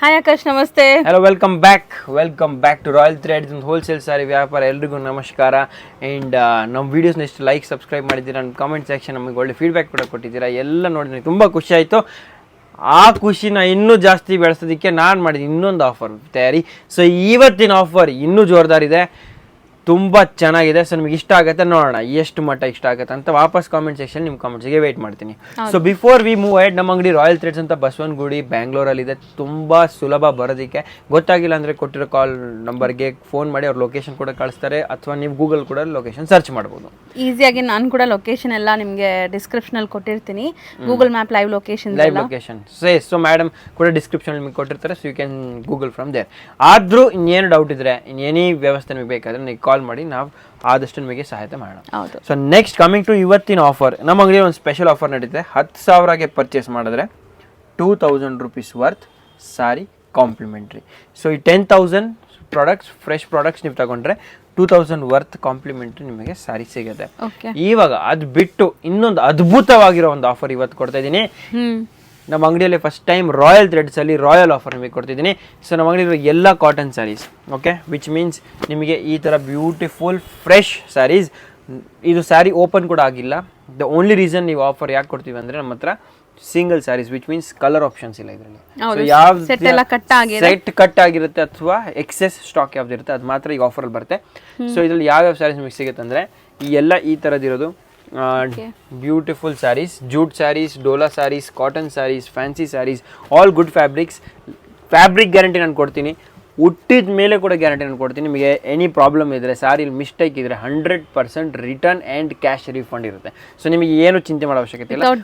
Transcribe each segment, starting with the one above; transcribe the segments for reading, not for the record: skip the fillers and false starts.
Hi Akash, ನಮಸ್ತೆ. Hello, welcome back to Royal Threads ಒಂದು wholesale sari ವ್ಯಾಪಾರ. ಎಲ್ರಿಗೂ ನಮಸ್ಕಾರ. ಆ್ಯಂಡ್ ನಮ್ಮ ವೀಡಿಯೋಸ್ನ ಎಷ್ಟು ಲೈಕ್ ಸಬ್ಸ್ಕ್ರೈಬ್ ಮಾಡಿದ್ದೀರಾ, ನಮ್ಮ ಕಾಮೆಂಟ್ ಸೆಕ್ಷನ್ ನಮಗೆ ಒಳ್ಳೆ ಫೀಡ್ಬ್ಯಾಕ್ ಕೂಡ ಕೊಟ್ಟಿದ್ದೀರಾ. ಎಲ್ಲ ನೋಡಿದ್ರೆ ತುಂಬ ಖುಷಿ ಆಯಿತು. ಆ ಖುಷಿನ ಇನ್ನೂ ಜಾಸ್ತಿ ಬೆಳೆಸೋದಕ್ಕೆ ನಾನು ಮಾಡಿದ್ದೀನಿ ಇನ್ನೊಂದು ಆಫರ್ ತಯಾರಿ. ಸೊ ಇವತ್ತಿನ ಆಫರ್ ಇನ್ನೂ ಜೋರ್ದಾರಿದೆ, ತುಂಬ ಚೆನ್ನಾಗಿದೆ. ಸೊ ನಿಮಗೆ ಇಷ್ಟ ಆಗುತ್ತೆ, ನೋಡೋಣ ಎಷ್ಟು ಮಟ್ಟ ಇಷ್ಟ ಆಗುತ್ತೆ ಅಂತ. ವಾಪಸ್ ಕಾಮೆಂಟ್ ಸೆಕ್ಷನ್ ನಿಮ್ಮ ಕಾಮೆಂಟ್ಸ್ಗೆ ವೇಟ್ ಮಾಡ್ತೀನಿ. So before we move ahead, ನಮ್ಮ ಅಂಗಡಿ ರಾಯಲ್ ಥ್ರೆಡ್ಸ್ ಅಂತ ಬಸವನಗುಡಿ ಬ್ಯಾಂಗ್ಳೂರಲ್ಲಿದೆ. ತುಂಬ ಸುಲಭ ಬರೋದಕ್ಕೆ. ಗೊತ್ತಾಗಿಲ್ಲ ಅಂದರೆ ಕೊಟ್ಟಿರೋ ಕಾಲ್ ನಂಬರ್ಗೆ ಫೋನ್ ಮಾಡಿ ಅವ್ರ ಲೊಕೇಶನ್ ಕೂಡ ಕಳಿಸ್ತಾರೆ, ಅಥವಾ ನೀವು ಗೂಗಲ್ ಕೂಡ ಲೊಕೇಶನ್ ಸರ್ಚ್ ಮಾಡ್ಬೋದು. ಈಸಿಯಾಗಿ ನಾನು ಕೂಡ ಲೊಕೇಶನ್ ಎಲ್ಲ ನಿಮಗೆ ಡಿಸ್ಕ್ರಿಪ್ಷನಲ್ಲಿ ಕೊಟ್ಟಿರ್ತೀನಿ, Google map live location. So madam ಕೂಡ ಡಿಸ್ಕ್ರಿಪ್ಷನ್ ನಿಮಗೆ ಕೊಟ್ಟಿರ್ತಾರೆ, so you can google from there. ಆದರೂ ಇನ್ನೇನು ಡೌಟ್ ಇದ್ರೆ, ಇನ್ನೇನೇ ವ್ಯವಸ್ಥೆ ನಿಮಗೆ ಬೇಕಾದ್ರೆ ನೀವು ಕಾಲ್ ಮಾಡಿ, ನಾವು ಆದಷ್ಟು ನಿಮಗೆ ಸಹಾಯ ಮಾಡೋಣ. ಸೊ ನೆಕ್ಸ್ಟ್ ಕಮಿಂಗ್ ಟು ಇವತ್ತಿನ ಆಫರ್, ನಮ್ಮ ಅಂಗಡಿ ಒಂದು ಸ್ಪೆಷಲ್ ಆಫರ್ ನಡೀತಿದೆ. 10,000ಗೆ ಪರ್ಚೇಸ್ ಮಾಡಿದ್ರೆ 2,000 ರೂಪೀಸ್ ವರ್ತ್ ಸಾರಿ ಕಾಂಪ್ಲಿಮೆಂಟ್ರಿ. ಸೊ ಈ 10,000 ಪ್ರಾಡಕ್ಟ್ಸ್, ಫ್ರೆಶ್ ಪ್ರಾಡಕ್ಟ್ಸ್ ನೀವು ತಗೊಂಡ್ರೆ 2,000 ವರ್ತ್ ಕಾಂಪ್ಲಿಮೆಂಟ್ರಿ ನಿಮಗೆ ಸಾರಿ ಸಿಗುತ್ತೆ. ಇವಾಗ ಅದು ಬಿಟ್ಟು ಇನ್ನೊಂದು ಅದ್ಭುತವಾಗಿರೋ ಒಂದು ಆಫರ್ ಇವತ್ತು ಕೊಡ್ತಾ ಇದ್ದೀನಿ. ನಮ್ಮ ಅಂಗಡಿಯಲ್ಲಿ ಫಸ್ಟ್ ಟೈಮ್ ರಾಯಲ್ ಥ್ರೆಡ್ಸ್ ಅಲ್ಲಿ ರಾಯಲ್ ಆಫರ್ ನಿಮಗೆ ಕೊಡ್ತಿದ್ದೀನಿ. ಸೊ ನಮ್ಮ ಅಂಗಡಿಯಲ್ಲಿ ಎಲ್ಲ cotton saris, okay, which means ನಿಮಗೆ ಈ ಥರ ಬ್ಯೂಟಿಫುಲ್ ಫ್ರೆಶ್ ಸ್ಯಾರೀಸ್. ಇದು ಸ್ಯಾರಿ ಓಪನ್ ಕೂಡ ಆಗಿಲ್ಲ. ದ ಓನ್ಲಿ ರೀಸನ್ ನೀವು ಆಫರ್ ಯಾಕೆ ಕೊಡ್ತೀವಿ ಅಂದರೆ, ನಮ್ಮ ಹತ್ರ single saris, which means colour options ಇಲ್ಲ ಇದರಲ್ಲಿ. ಸೊ ಯಾವ ಸೆಟ್ ಕಟ್ ಆಗಿರುತ್ತೆ ಅಥವಾ ಎಕ್ಸೆಸ್ ಸ್ಟಾಕ್ ಯಾವ್ದು ಇರುತ್ತೆ ಅದು ಮಾತ್ರ ಈ ಆಫರಲ್ಲಿ ಬರುತ್ತೆ. ಸೊ ಇದರಲ್ಲಿ ಯಾವ್ಯಾವ ಸ್ಯಾರೀಸ್ ನಿಮಗೆ ಸಿಗುತ್ತೆ ಅಂದರೆ, ಈ ಎಲ್ಲ ಈ ಥರದಿರೋದು beautiful sarees, jute sarees, dola sarees, cotton sarees, fancy sarees, all good fabrics. Fabric guarantee ನಾನು ಕೊಡ್ತೀನಿ, ಹುಟ್ಟಿದ ಮೇಲೆ ಕೂಡ ಗ್ಯಾರಂಟಿ ನಾನು ಕೊಡ್ತೀನಿ. ನಿಮಗೆ ಎನಿ ಪ್ರಾಬ್ಲಮ್ ಇದ್ದರೆ, ಸ್ಯಾರಿಲಿ ಮಿಸ್ಟೇಕ್ ಇದ್ದರೆ 100% ರಿಟರ್ನ್ ಆ್ಯಂಡ್ ಕ್ಯಾಶ್ ರಿಫಂಡ್ ಇರುತ್ತೆ. ಸೊ ನಿಮಗೆ ಏನು ಚಿಂತೆ ಮಾಡೋ ಅವಶ್ಯಕತೆ ಇಲ್ಲ,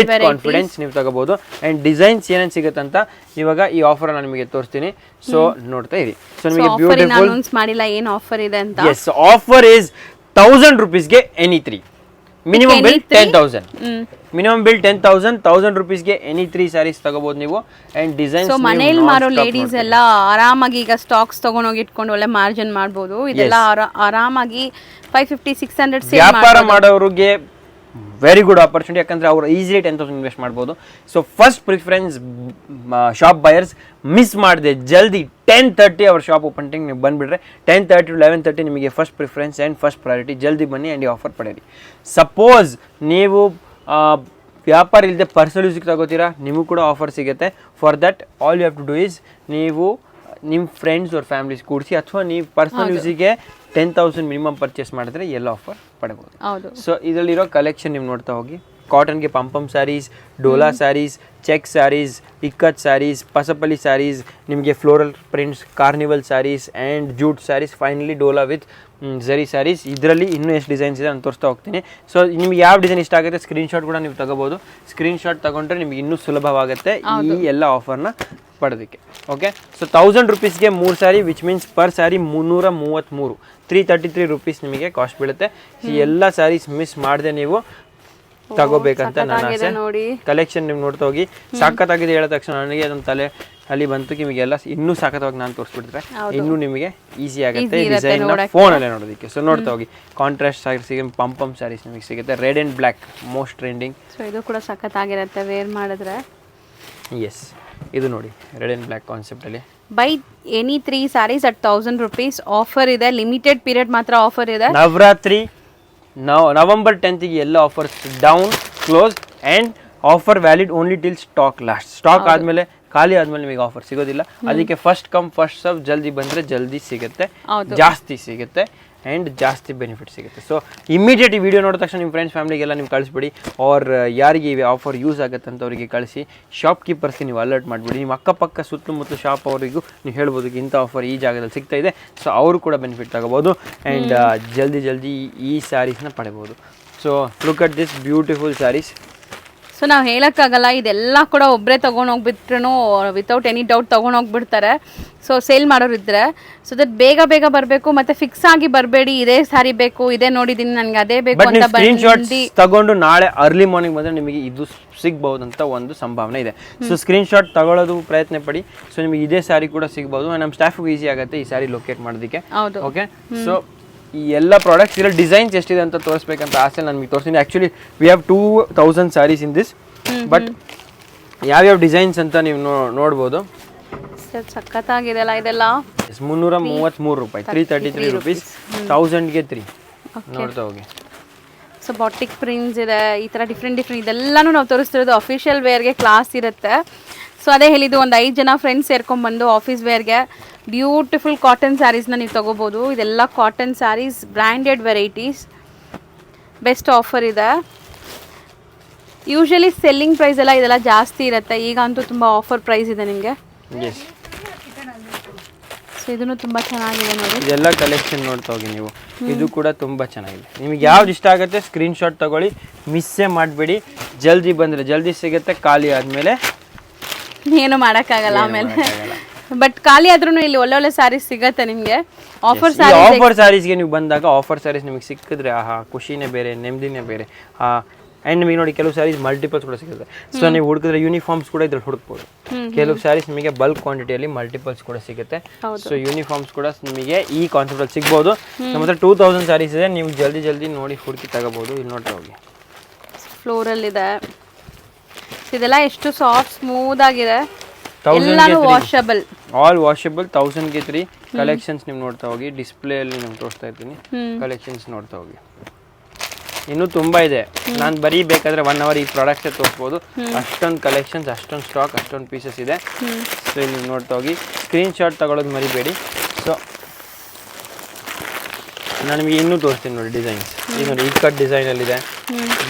ವಿತ್ ಕಾನ್ಫಿಡೆನ್ಸ್ ನೀವು ತಗೋಬಹುದು. ಆ್ಯಂಡ್ ಡಿಸೈನ್ಸ್ ಏನೇನು ಸಿಗುತ್ತೆ ಅಂತ ಇವಾಗ ಈ ಆಫರ್ ನಾನು ನಿಮಗೆ ತೋರಿಸ್ತೀನಿ. ಸೊ ನೋಡ್ತಾ ಇರಿ. ಸೊ ನಿಮಗೆ ಬ್ಯೂಟಿಫುಲ್ ಮಾಡಿಲ್ಲ ಏನು ಆಫರ್ ಇದೆ ಅಂತ. ಎಸ್, ಆಫರ್ ಇಸ್ 1,000 ರೂಪೀಸ್ಗೆ any 3, minimum bill 10,000, minimum bill 10,000, 1,000 ರೂಪೀಸ್ಗೆ ಎನಿ 3 ಸ್ಯಾರೀಸ್ ತಗೋಬಹುದು ನೀವು. ಅಂಡ್ ಡಿಸೈನ್ಸ್ ಮನೇಲಿ ಮಾರೋ ಲೇಡೀಸ್ ಎಲ್ಲ ಆರಾಮಾಗಿ ಈಗ ಸ್ಟಾಕ್ಸ್ ತಗೊಂಡೋಗಿ ಇಟ್ಕೊಂಡು ಒಳ್ಳೆ ಮಾರ್ಜಿನ್ ಮಾಡಬಹುದು. ಇದೆಲ್ಲ ಆರಾಮಾಗಿ 550-600 ವ್ಯಾಪಾರ ಮಾಡೋರಿಗೆ ವೆರಿ ಗುಡ್ ಆಪರ್ಚುನಿಟಿ, ಯಾಕಂದ್ರೆ ಅವರು ಈಸಿಲಿ 10,000 ಇನ್ವೆಸ್ಟ್ ಮಾಡ್ಬೋದು. So first preference shop buyers, miss ಮಾಡಿದೆ ಜಲ್ದಿ 10:30 ಅವ್ರ ಶಾಪ್ ಓಪನ್ ಟೈಮ್ ನೀವು ಬಂದುಬಿಟ್ರೆ 10:30 to 11:30 ನಿಮಗೆ first preference and first priority. ಜಲ್ದಿ ಬನ್ನಿ ಆ್ಯಂಡ್ ಈ ಆಫರ್ ಪಡೆಯಿರಿ. ಸಪೋಸ್ ನೀವು ವ್ಯಾಪಾರ ಇಲ್ಲದೆ ಪರ್ಸನಲ್ ಯೂಸಿಗೆ ತಗೋತೀರಾ, ನಿಮಗೂ ಕೂಡ ಆಫರ್ ಸಿಗುತ್ತೆ. For that all you have to do is, ನೀವು ನಿಮ್ಮ ಫ್ರೆಂಡ್ಸ್ ಅವ್ರ ಫ್ಯಾಮಿಲೀಸ್ ಕೂಡಿಸಿ, ಅಥವಾ ನೀವು ಪರ್ಸನಲ್ ಯೂಸಿಗೆ 10,000 ಮಿನಿಮಮ್ ಪರ್ಚೇಸ್ ಮಾಡಿದ್ರೆ ಎಲ್ಲ ಆಫರ್ ಪಡೆಬೋದು. ಸೊ ಇದರಲ್ಲಿರೋ ಕಲೆಕ್ಷನ್ ನೀವು ನೋಡ್ತಾ ಹೋಗಿ. ಕಾಟನ್ಗೆ ಪಂಪಮ್ ಸ್ಯಾರೀಸ್, ಡೋಲಾ ಸ್ಯಾರೀಸ್, ಚೆಕ್ ಸ್ಯಾರೀಸ್, ಇಕ್ಕತ್ ಸ್ಯಾರೀಸ್, ಪಸಪಲಿ ಸ್ಯಾರೀಸ್, ನಿಮಗೆ floral prints, carnival sarees and jute sarees, finally dola with zari sarees. ಇದರಲ್ಲಿ ಇನ್ನೂ ಎಷ್ಟು ಡಿಸೈನ್ಸ್ ಇದೆ ನಾನು ತೋರಿಸ್ತಾ ಹೋಗ್ತೀನಿ. ಸೊ ನಿಮ್ಗೆ ಯಾವ ಡಿಸೈನ್ ಇಷ್ಟ ಆಗುತ್ತೆ ಸ್ಕ್ರೀನ್ಶಾಟ್ ಕೂಡ ನೀವು ತಗೋಬೋದು. ಸ್ಕ್ರೀನ್ಶಾಟ್ ತಗೊಂಡ್ರೆ ನಿಮ್ಗೆ ಇನ್ನೂ ಸುಲಭವಾಗುತ್ತೆ ಈ ಎಲ್ಲ ಆಫರ್ನ ಪಡೆದಕ್ಕೆ. ಓಕೆ, ಸೊ 1,000 ರೂಪೀಸ್ಗೆ 3 saree, which means per saree 333, 333 rupees ನಿಮಗೆ ಕಾಸ್ಟ್ ಬೀಳುತ್ತೆ. ಈ ಎಲ್ಲ ಸ್ಯಾರೀಸ್ ಮಿಸ್ ಮಾಡದೆ ನೀವು ತಗೋಬೇಕಂತ ನನ್ನ ಆಸೆ. ಕಲೆಕ್ಷನ್ ನೀವು ನೋಡ್ತಾ ಹೋಗಿ. ಸಾಕತ್ತಾಗಿದೆ ಹೇಳಿದ ತಕ್ಷಣ ನನಗೆ ಅದೊಂದು ತಲೆ ಅಲ್ಲಿ ಬಂತು, ನಿಮಗೆಲ್ಲ ಇನ್ನೂ ಸಾಕತ್ತವಾಗಿ ನಾನು ತೋರಿಸ್ಬಿಟ್ರೆ ಇನ್ನೂ ನಿಮಗೆ ಈಸಿ ಆಗುತ್ತೆ ಡಿಸೈನ್ ಫೋನಲ್ಲೇ ನೋಡೋದಕ್ಕೆ. ಸೊ ನೋಡ್ತಾ ಹೋಗಿ. ಕಾಂಟ್ರಾಸ್ಟ್ ಸ್ಯಾರೀಸ್, ಪಂಪಮ್ ಸ್ಯಾರೀಸ್ ನಿಮಗೆ ಸಿಗುತ್ತೆ. Red and black most trending. So ಇದು ಕೂಡ ಸಖತ್ತಾಗಿರುತ್ತೆ ವೇರ್ ಮಾಡಿದ್ರೆ. ಎಸ್, ಇದು ನೋಡಿ ರೆಡ್ ಆ್ಯಂಡ್ ಬ್ಲ್ಯಾಕ್ ಕಾನ್ಸೆಪ್ಟಲ್ಲಿ buy any 3 sarees at 1,000 rupees offer ಇದೆ. ಲಿಮಿಟೆಡ್ ಪೀರಿಯಡ್ ಮಾತ್ರ ಆಫರ್ ಇದೆ. ನವರಾತ್ರಿ ನವೆಂಬರ್ 10th ಎಲ್ಲ offers down close and offer valid only till stock last. Stock ಆದಮೇಲೆ ಖಾಲಿ ಆದಮೇಲೆ ನಿಮಗೆ ಆಫರ್ ಸಿಗೋದಿಲ್ಲ. ಅದಕ್ಕೆ ಫಸ್ಟ್ ಕಮ್ ಫಸ್ಟ್ ಸರ್ವ್, ಜಲ್ದಿ ಬಂದರೆ ಜಲ್ದಿ ಸಿಗುತ್ತೆ, ಜಾಸ್ತಿ ಸಿಗುತ್ತೆ ಆ್ಯಂಡ್ ಜಾಸ್ತಿ ಬೆನಿಫಿಟ್ ಸಿಗುತ್ತೆ. ಸೊ ಇಮಿಡಿಯೇಟ್ ಈ ವಿಡಿಯೋ ನೋಡಿದ ತಕ್ಷಣ ನಿಮ್ಮ ಫ್ರೆಂಡ್ಸ್ ಫ್ಯಾಮಿಲಿಗೆಲ್ಲ ನೀವು ಕಳಿಸ್ಬಿಡಿ. ಆರ್ ಯಾರಿಗೆ ಈ ಆಫರ್ ಯೂಸ್ ಆಗುತ್ತೆ ಅಂತ ಅವರಿಗೆ ಕಳಿಸಿ. ಶಾಪ್ ಕೀಪರ್ಸ್ಗೆ ನೀವು ಅಲರ್ಟ್ ಮಾಡಿಬಿಡಿ. ನಿಮ್ಮ ಅಕ್ಕಪಕ್ಕ ಸುತ್ತಮುತ್ತ ಶಾಪ್ ಅವರಿಗೂ ನೀವು ಹೇಳ್ಬೋದು ಇಂಥ ಆಫರ್ ಈ ಜಾಗದಲ್ಲಿ ಸಿಗ್ತಾ ಇದೆ. ಸೊ ಅವರು ಕೂಡ ಬೆನಿಫಿಟ್ ತಗೋಬೋದು ಆ್ಯಂಡ್ ಜಲ್ದಿ ಈ ಸ್ಯಾರೀಸ್ನ ಪಡಿಬೋದು. So look at this beautiful sarees. So ನಾವು ಹೇಳೋಕ್ಕಾಗಲ್ಲ, ಇದೆಲ್ಲ ಕೂಡ ಒಬ್ಬರೇ ತೊಗೊಂಡೋಗ್ಬಿಟ್ರು ವಿತೌಟ್ ಎನಿ ಡೌಟ್ ತೊಗೊಂಡೋಗ್ಬಿಡ್ತಾರೆ. ಸೊ ಸೇಲ್ ಮಾಡೋರು ಇದ್ದರೆ, ಸೊ ದಟ್ ಬೇಗ ಬರಬೇಕು, ಮತ್ತೆ ಫಿಕ್ಸ್ ಆಗಿ ಬರಬೇಡಿ ಇದೇ ಸ್ಯಾರಿ ಬೇಕು, ಇದೇ ನೋಡಿದ್ದೀನಿ ನನಗೆ ಅದೇ ಬೇಕು ಅಂತ ಬಂದು ತಗೊಂಡು ನಾಳೆ ಅರ್ಲಿ ಮಾರ್ನಿಂಗ್ ಬಂದರೆ ನಿಮಗೆ ಇದು ಸಿಗ್ಬಹುದು ಅಂತ ಒಂದು ಸಂಭಾವನೆ ಇದೆ. ಸೊ ಸ್ಕ್ರೀನ್ಶಾಟ್ ತಗೊಳ್ಳೋದು ಪ್ರಯತ್ನ ಪಡಿ. ಸೊ ನಿಮಗೆ ಇದೇ ಸ್ಯಾರಿ ಕೂಡ ಸಿಗ್ಬೋದು. ನಮ್ಮ ಸ್ಟಾಫ್ಗೂ ಈಸಿ ಆಗುತ್ತೆ ಈ ಸ್ಯಾರಿ ಲೊಕೇಟ್ ಮಾಡೋದಕ್ಕೆ. ಓಕೆ, ಸೊ ಈ ಎಲ್ಲ ಪ್ರಾಡಕ್ಟ್ಸ್ ಇದರಲ್ಲಿ ಡಿಸೈನ್ಸ್ ಎಷ್ಟಿದೆ ಅಂತ ತೋರಿಸ್ಬೇಕಂತ ಆಸೆ ನಾನು ನಿಮಗೆ ತೋರಿಸ್ತೀನಿ. Actually we have 2,000 saris in this, but ಯಾವ್ಯಾವ ಡಿಸೈನ್ಸ್ ಅಂತ ನೀವು ನೋಡ್ಬೋದು. ಸರ್ ಸಖತ್ತಾಗಿದೆಲ್ಲ ಇದೆಲ್ಲ. 333 ರೂಪಾಯಿ, 333 ರುಪೀಸ್, 1000ಗೆ 3 ನೋಡ್ತಾ ಹೋಗಿ. ಸೊ ಬಾಟಿಕ್ ಪ್ರಿಂಟ್ಸ್ ಇದೆ, ಈ ಥರ ಡಿಫ್ರೆಂಟ್ ಇದೆಲ್ಲನೂ ನಾವು ತೋರಿಸ್ತಿರೋದು ಅಫಿಷಿಯಲ್ ವೇರ್ಗೆ ಕ್ಲಾಸ್ ಇರುತ್ತೆ. ಸೊ ಅದೇ ಹೇಳಿದ್ದು, ಒಂದು 5 ಜನ ಫ್ರೆಂಡ್ಸ್ ಸೇರ್ಕೊಂಡ್ಬಂದು ಆಫೀಸ್ ವೇರ್ಗೆ ಬ್ಯೂಟಿಫುಲ್ ಕಾಟನ್ ಸ್ಯಾರೀಸ್ನ ನೀವು ತೊಗೋಬೋದು. ಇದೆಲ್ಲ cotton saris, branded varieties, best offer ಇದೆ. ಯೂಶಲಿ ಸೆಲ್ಲಿಂಗ್ ಪ್ರೈಸ್ ಎಲ್ಲ ಇದೆಲ್ಲ ಜಾಸ್ತಿ ಇರುತ್ತೆ, ಈಗ ಅಂತೂ ತುಂಬ ಆಫರ್ ಪ್ರೈಸ್ ಇದೆ ನಿಮಗೆ. ಸೊ ಇದನ್ನು ತುಂಬ ಚೆನ್ನಾಗಿದೆ ನೋಡಿ. ಇದೆಲ್ಲ ಕಲೆಕ್ಷನ್ ನೋಡ್ತಾ ಹೋಗಿ ನೀವು. ಇದು ಕೂಡ ತುಂಬ ಚೆನ್ನಾಗಿದೆ. ನಿಮಗೆ ಯಾವ್ದು ಇಷ್ಟ ಆಗುತ್ತೆ ಸ್ಕ್ರೀನ್ಶಾಟ್ ತಗೊಳ್ಳಿ, ಮಿಸ್ಸೇ ಮಾಡಬೇಡಿ. ಜಲ್ದಿ ಬಂದರೆ ಜಲ್ದಿ ಸಿಗುತ್ತೆ, ಖಾಲಿ ಆದಮೇಲೆ ಏನು ಮಾಡೋಕ್ಕಾಗಲ್ಲ ಆಮೇಲೆ. ಬಟ್ ಖಾಲಿ ಆದ್ರೂ ಇಲ್ಲಿ ಒಳ್ಳೊಳ್ಳೆ ಸ್ಯಾರೀಸ್ ಸಿಗತ್ತೆ ನಿಮಗೆ. ಆಫರ್ ಸ್ಯಾರೀಸ್ಗೆ ನೀವು ಬಂದಾಗ ಆಫರ್ ಸ್ಯಾರೀಸ್ ನಿಮಗೆ ಸಿಕ್ಕಿದ್ರೆ ಆಹಾ ಖುಷಿನೇ ಬೇರೆ, ನೆಮ್ಮದಿನೇ ಬೇರೆ. ಆ್ಯಂಡ್ ನಿಮಗೆ ನೋಡಿ ಕೆಲವು ಸ್ಯಾರೀಸ್ ಮಲ್ಟಿಪಲ್ಸ್ ಕೂಡ ಸಿಗುತ್ತೆ. ಸೊ ನೀವು ಹುಡುಕಿದ್ರೆ ಯೂನಿಫಾರ್ಮ್ಸ್ ಕೂಡ ಇದ್ರಲ್ಲಿ ಹುಡುಕ್ಬೋದು. ಕೆಲವು ಸ್ಯಾರೀಸ್ ನಿಮಗೆ ಬಲ್ಕ್ ಕ್ವಾಂಟಿಟಿಯಲ್ಲಿ ಮಲ್ಟಿಪಲ್ಸ್ ಕೂಡ ಸಿಗುತ್ತೆ. ಸೊ ಯೂನಿಫಾರ್ಮ್ಸ್ ಕೂಡ ನಿಮಗೆ ಈ ಕಾನ್ಸೆಪ್ಟಲ್ಲಿ ಸಿಗ್ಬೋದು. ನಮ್ಮ ಹತ್ರ 2000 ಸ್ಯಾರೀಸ್ ಇದೆ, ನೀವು ಜಲ್ದಿ ನೋಡಿ ಹುಡುಕಿ ತಗೋಬೋದು. ಇಲ್ಲಿ ನೋಡ್ತಾ ಹೋಗಿ. ಫ್ಲೋರಲ್ಲಿದೆ, ಇದೆಲ್ಲ ಎಷ್ಟು ಸಾಫ್ಟ್ ಸ್ಮೂತ್ ಆಗಿದೆ. ಎಲ್ಲಾನು ವಾಷಬಲ್, ಆಲ್ ವಾಷಬಲ್. 1000ಗೆ 3 ಕಲೆಕ್ಷನ್ಸ್ ನೀವು ನೋಡ್ತಾ ಹೋಗಿ. ಡಿಸ್ಪ್ಲೇ ಅಲ್ಲಿ ನಾನು ತೋರಿಸ್ತಾ ಇರ್ತೀನಿ, ಕಲೆಕ್ಷನ್ಸ್ ನೋಡ್ತಾ ಹೋಗಿ. ಇನ್ನೂ ತುಂಬಾ ಇದೆ, ನಾನು ಬರೀ ಬೇಕಾದ್ರೆ 1 hour ಈ ಪ್ರಾಡಕ್ಟ್ ತೋರಿಸ್ಬೋದು. ಅಷ್ಟೊಂದು ಕಲೆಕ್ಷನ್ಸ್, ಅಷ್ಟೊಂದು ಸ್ಟಾಕ್, ಅಷ್ಟೊಂದು ಪೀಸಸ್ ಇದೆ. ಸೊ ಇಲ್ಲಿ ನೀವು ನೋಡ್ತಾ ಹೋಗಿ. ಸ್ಕ್ರೀನ್ಶಾಟ್ ತಗೊಳ್ಳೋದು ಮರಿಬೇಡಿ. ಸೊ ನಾನು ನಿಮಗೆ ಇನ್ನೂ ತೋರಿಸ್ತೀನಿ ನೋಡಿ ಡಿಸೈನ್ಸ್. ಈಗ ನೋಡಿ ಈ ಕಟ್ ಡಿಸೈನಲ್ಲಿದೆ,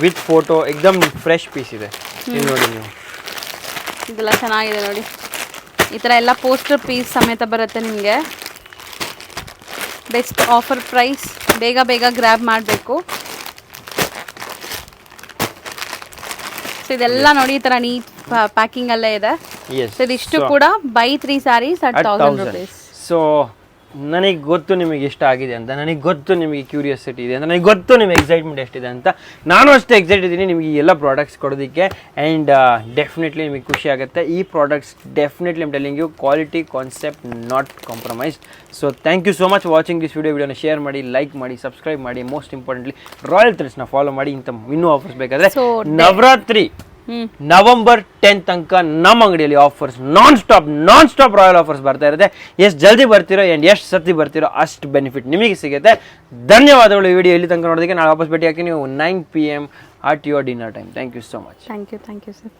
ವಿತ್ ಫೋಟೋ, ಎಕ್ದಮ್ ಫ್ರೆಶ್ ಪೀಸ್ ಇದೆ. ಇಲ್ಲಿ ನೋಡಿ ನೀವು, ಇದೆಲ್ಲ ಚೆನ್ನಾಗಿದೆ ನೋಡಿ. ಈ ಥರ ಎಲ್ಲ ಪೋಸ್ಟರ್ ಪೀಸ್ ಸಮೇತ ಬರುತ್ತೆ ನಿಮಗೆ. ಬೆಸ್ಟ್ ಆಫರ್ ಪ್ರೈಸ್, ಬೇಗ ಗ್ರ್ಯಾಬ್ ಮಾಡಬೇಕು. ಸೊ ಇದೆಲ್ಲ ನೋಡಿ ಈ ಥರ ನೀಟ್ ಪ್ಯಾಕಿಂಗ್ ಅಲ್ಲೇ ಇದೆ. ಸೊ ಇದಿಷ್ಟು ಕೂಡ buy 3 saris at 1000 rupees. So ನನಗೆ ಗೊತ್ತು ನಿಮಗೆ ಇಷ್ಟ ಆಗಿದೆ ಅಂತ, ನನಗೆ ಗೊತ್ತು ನಿಮಗೆ ಕ್ಯೂರಿಯಾಸಿಟಿ ಇದೆ ಅಂತ, ನನಗೆ ಗೊತ್ತು ನಿಮಗೆ ಎಕ್ಸೈಟ್ಮೆಂಟ್ ಎಷ್ಟಿದೆ ಅಂತ. ನಾನು ಅಷ್ಟೇ ಎಕ್ಸೈಟ್ ಇದ್ದೀನಿ ನಿಮಗೆ ಈ ಎಲ್ಲ ಪ್ರಾಡಕ್ಟ್ಸ್ ಕೊಡೋದಕ್ಕೆ. ಆ್ಯಂಡ್ ಡೆಫಿನೆಟ್ಲಿ ನಿಮಗೆ ಖುಷಿ ಆಗುತ್ತೆ. ಈ products definitely I'm telling you, quality concept not compromised. So thank you so much watching this ವಿಡಿಯೋನ ಶೇರ್ ಮಾಡಿ, ಲೈಕ್ ಮಾಡಿ, ಸಬ್ಸ್ಕ್ರೈಬ್ ಮಾಡಿ. ಮೋಸ್ಟ್ ಇಂಪಾರ್ಟೆಂಟ್ಲಿ ರಾಯಲ್ ಥ್ರೆಡ್ಸ್ನ ಫಾಲೋ ಮಾಡಿ. ಇಂಥ ಇನ್ನೂ ಆಫರ್ಸ್ ಬೇಕಾದರೆ ನವರಾತ್ರಿ ನವೆಂಬರ್ 10 ತನಕ ನಮ್ಮ ಅಂಗಡಿಯಲ್ಲಿ offers non stop royal offers ಬರ್ತಾ ಇರುತ್ತೆ. ಎಷ್ಟು ಜಲ್ದಿ ಬರ್ತಿರೋ ಆ್ಯಂಡ್ ಎಷ್ಟು ಸತಿ ಬರ್ತಿರೋ ಅಷ್ಟು ಬೆನಿಫಿಟ್ ನಿಮಗೆ ಸಿಗುತ್ತೆ. ಧನ್ಯವಾದಗಳು ಈ ವಿಡಿಯೋ ಇಲ್ಲಿ ತನಕ ನೋಡೋದಕ್ಕೆ. ನಾಳೆ ವಾಪಸ್ ಭೇಟಿ ಹಾಕಿ ನೀವು 9 PM at your dinner time. Thank you so much. Thank you sir.